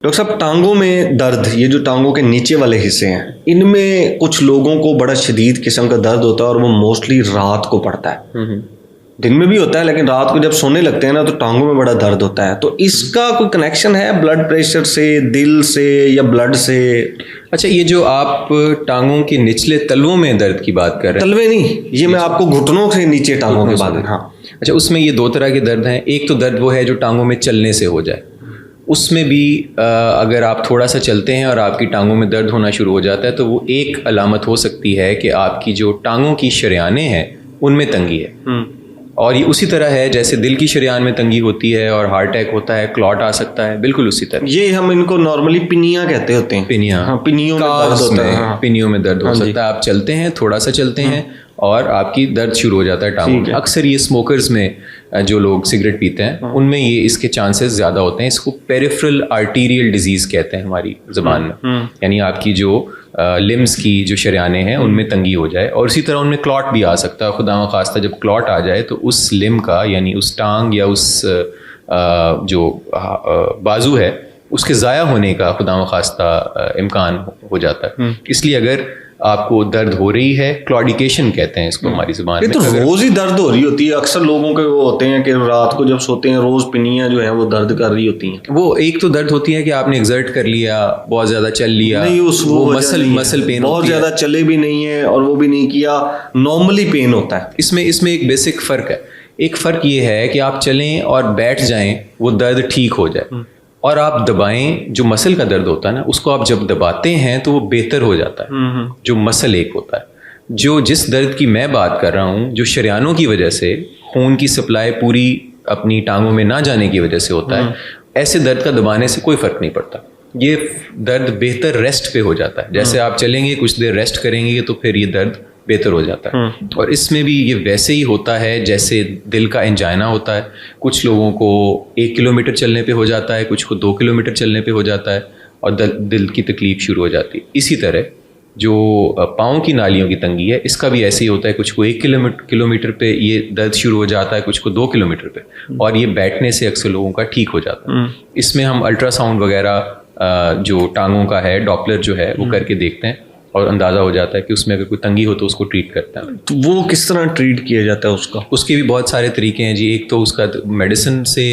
Doctor साहब, टांगों में दर्द, ये जो टांगों के नीचे वाले हिस्से हैं, इनमें कुछ लोगों को बड़ा शदीद किस्म का दर्द होता है और वो मोस्टली रात को पड़ता है। दिन में भी होता है लेकिन रात को जब सोने लगते हैं ना तो टांगों में बड़ा दर्द होता है। तो इसका कोई कनेक्शन है ब्लड प्रेशर से, दिल से या ब्लड से? अच्छा, ये जो आप टांगों के निचले तलवों में दर्द की बात कर रहे हैं? तलवे नहीं, ये मैं आपको घुटनों से नीचे टांगों के बारे में। हाँ, अच्छा, उसमें ये दो तरह के दर्द हैं। एक तो दर्द वो है जो टांगों में चलने से हो जाए, उसमें भी अगर आप थोड़ा सा चलते हैं और आपकी टांगों में दर्द होना शुरू हो जाता है तो वो एक अलामत हो सकती है कि आपकी जो टांगों की शरेयानें हैं उनमें तंगी है। और ये उसी तरह है जैसे दिल की शरेयान में तंगी होती है और हार्ट अटैक होता है, क्लॉट आ सकता है, बिल्कुल उसी तरह। ये हम इनको नॉर्मली पिनिया कहते होते हैं। पिनिया, हाँ, पिनियों में दर्द होता है। हाँ। पिनियों में दर्द हो सकता है। आप चलते हैं, थोड़ा सा चलते हैं और आपकी दर्द शुरू हो जाता है टांगों में। अक्सर ये स्मोकर्स में, जो लोग सिगरेट पीते हैं उनमें ये इसके चांसेस ज़्यादा होते हैं। इसको पेरिफेरल आर्टीरियल डिजीज़ कहते हैं हमारी ज़बान में, यानी आपकी जो लिम्स की जो शरेयानें हैं उनमें तंगी हो जाए। और इसी तरह उनमें क्लॉट भी आ सकता है। खुदा खास्ता जब क्लॉट आ जाए तो उस लिम का, यानी उस टांग या उस जो बाजू है उसके ज़ाया होने का खुदा खास्ता इम्कान हो जाता है। इसलिए अगर आपको दर्द हो रही है, क्लॉडिकेशन कहते हैं इसको हमारी ज़ुबान में। तो रोज़ ही दर्द हो रही होती है। अक्सर लोगों के वो होते हैं कि रात को जब सोते हैं रोज़ पिनियाँ जो हैं वो दर्द कर रही होती हैं। वो एक तो दर्द होती है कि आपने एक्सर्ट कर लिया, बहुत ज़्यादा चल लिया, नहीं, वो मसल पेन, बहुत ज़्यादा चले भी नहीं है और वो भी नहीं किया, नॉर्मली पेन होता है। इसमें एक बेसिक फ़र्क है। एक फ़र्क ये है कि आप चलें और बैठ जाएं, वो दर्द ठीक हो जाए, और आप दबाएं, जो मसल का दर्द होता है ना उसको आप जब दबाते हैं तो वो बेहतर हो जाता है। जो मसल एक होता है, जो जिस दर्द की मैं बात कर रहा हूँ, जो शरेयानों की वजह से खून की सप्लाई पूरी अपनी टांगों में ना जाने की वजह से होता है, ऐसे दर्द का दबाने से कोई फ़र्क नहीं पड़ता। ये दर्द बेहतर रेस्ट पे हो जाता है। जैसे आप चलेंगे, कुछ देर रेस्ट करेंगे तो फिर ये दर्द बेहतर हो जाता है। और इसमें भी ये वैसे ही होता है जैसे दिल का एंजाइना होता है। कुछ लोगों को 1 किलोमीटर चलने पे हो जाता है, कुछ को 2 किलोमीटर चलने पे हो जाता है और दिल की तकलीफ शुरू हो जाती है। इसी तरह जो पाँव की नालियों की तंगी है, इसका भी ऐसे ही होता है। कुछ को 1 किलोमीटर पे ये दर्द शुरू हो जाता है, कुछ को 2 किलोमीटर पे, और ये बैठने से अक्सर लोगों का ठीक हो जाता है। इसमें हम अल्ट्रासाउंड वगैरह जो टांगों का है, डॉपलर जो है वो करके देखते हैं और अंदाज़ा हो जाता है कि उसमें अगर कोई तंगी हो तो उसको ट्रीट करते हैं। तो वो किस तरह ट्रीट किया जाता है उसका? उसके भी बहुत सारे तरीके हैं जी। एक तो उसका मेडिसिन से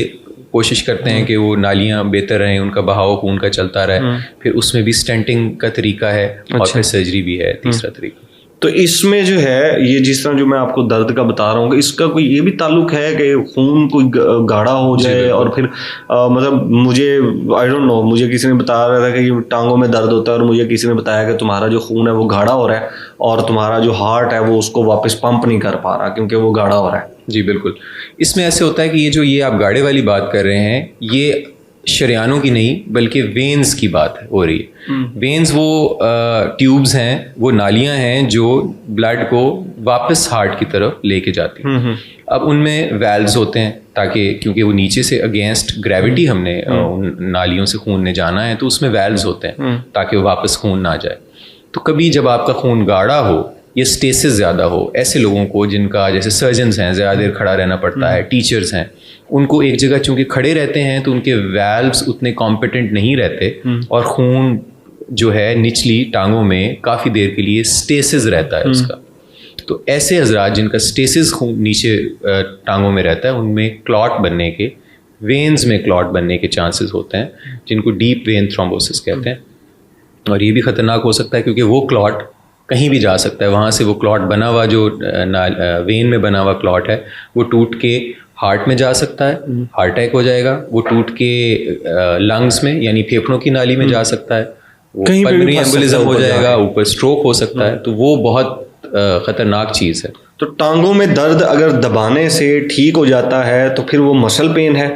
कोशिश करते हैं कि वो नालियाँ बेहतर रहें, उनका बहाव खून का चलता रहे। फिर उसमें भी स्टेंटिंग का तरीका है। और फिर सर्जरी भी है, तीसरा तरीका। तो इसमें जो है, ये जिस तरह जो मैं आपको दर्द का बता रहा हूँ, इसका कोई ये भी ताल्लुक है कि खून कोई गाढ़ा हो जाए और फिर मतलब मुझे आई डोंट नो, मुझे किसी ने बता रहा था कि टांगों में दर्द होता है और मुझे किसी ने बताया कि तुम्हारा जो खून है वो गाढ़ा हो रहा है और तुम्हारा जो हार्ट है वो उसको वापस पंप नहीं कर पा रहा क्योंकि वो गाढ़ा हो रहा है। जी बिल्कुल। इसमें ऐसे होता है कि ये आप गाढ़े वाली बात कर रहे हैं, ये शरेयानों की नहीं बल्कि वेन्स की बात हो रही है। वेन्स वो ट्यूब्स हैं, वो नालियां हैं जो ब्लड को वापस हार्ट की तरफ लेके जाती हैं। अब उनमें वेल्व्स होते हैं ताकि, क्योंकि वो नीचे से अगेंस्ट ग्रेविटी हमने उन नालियों से खून ने जाना है, तो उसमें वेल्व्स होते हैं ताकि वो वापस खून ना जाए। तो कभी जब आपका खून गाढ़ा हो या स्टेसिस ज़्यादा हो, ऐसे लोगों को जिनका, जैसे सर्जन्स हैं, ज़्यादा देर खड़ा रहना पड़ता है, टीचर्स हैं, उनको एक जगह चूँकि खड़े रहते हैं तो उनके वेल्व्स उतने कॉम्पिटेंट नहीं रहते और खून जो है निचली टांगों में काफ़ी देर के लिए स्टेसिस रहता है उसका। तो ऐसे हजरात जिनका स्टेसिस खून नीचे टांगों में रहता है, उनमें क्लॉट बनने के, वेन्स में क्लॉट बनने के चांसेस होते हैं, जिनको डीप वेन थ्रोम्बोसिस कहते हैं। और ये भी ख़तरनाक हो सकता है क्योंकि वो क्लॉट कहीं भी जा सकता है। वहाँ से वो क्लॉट बना हुआ, जो वेन में बना हुआ क्लॉट है, वो टूट के हार्ट में जा सकता है, हार्ट अटैक हो जाएगा। वो टूट के लंग्स में, यानी फेफड़ों की नाली में जा सकता है, वो पल्मोनरी एम्बोलिज्म हो जाएगा, ऊपर स्ट्रोक हो सकता है। तो वो बहुत ख़तरनाक चीज़ है। तो टांगों में दर्द अगर दबाने से ठीक हो जाता है तो फिर वो मसल पेन है।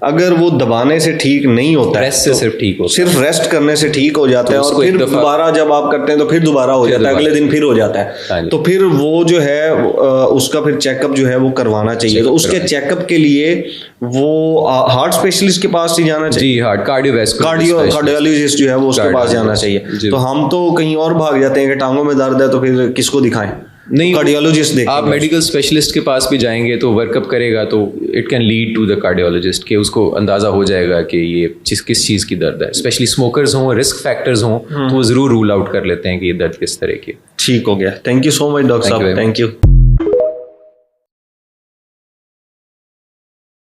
अगर वो दबाने से ठीक नहीं होता है, रेस्ट से सिर्फ ठीक होता है, सिर्फ रेस्ट करने से ठीक हो जाता है, और फिर दोबारा जब आप करते हैं तो फिर दोबारा हो जाता है, अगले दिन फिर हो जाता है। तो फिर वो जो है उसका फिर चेकअप जो है वो करवाना चाहिए। तो उसके चेकअप के लिए वो हार्ट स्पेशलिस्ट के पास ही जाना चाहिए। जी, हार्ट कार्डियोलॉजिस्ट जो है वो उसके पास जाना चाहिए। तो हम तो कहीं और भाग जाते हैं कि टांगों में दर्द है तो फिर किसको दिखाएं। नहीं, कार्डियोलॉजिस्ट देखेंगे। आप मेडिकल स्पेशलिस्ट के पास भी जाएंगे तो वर्कअप करेगा तो it can lead to the cardiologist, कि उसको अंदाज़ा हो जाएगा कि ये किस चीज़ की दर्द है। स्पेशली स्मोकर्स हों, रिस्क फैक्टर्स हों, तो वो ज़रूर रूल आउट कर लेते हैं कि ये दर्द किस तरह की। ठीक हो गया, thank you so much doctor साहब, थैंक यू।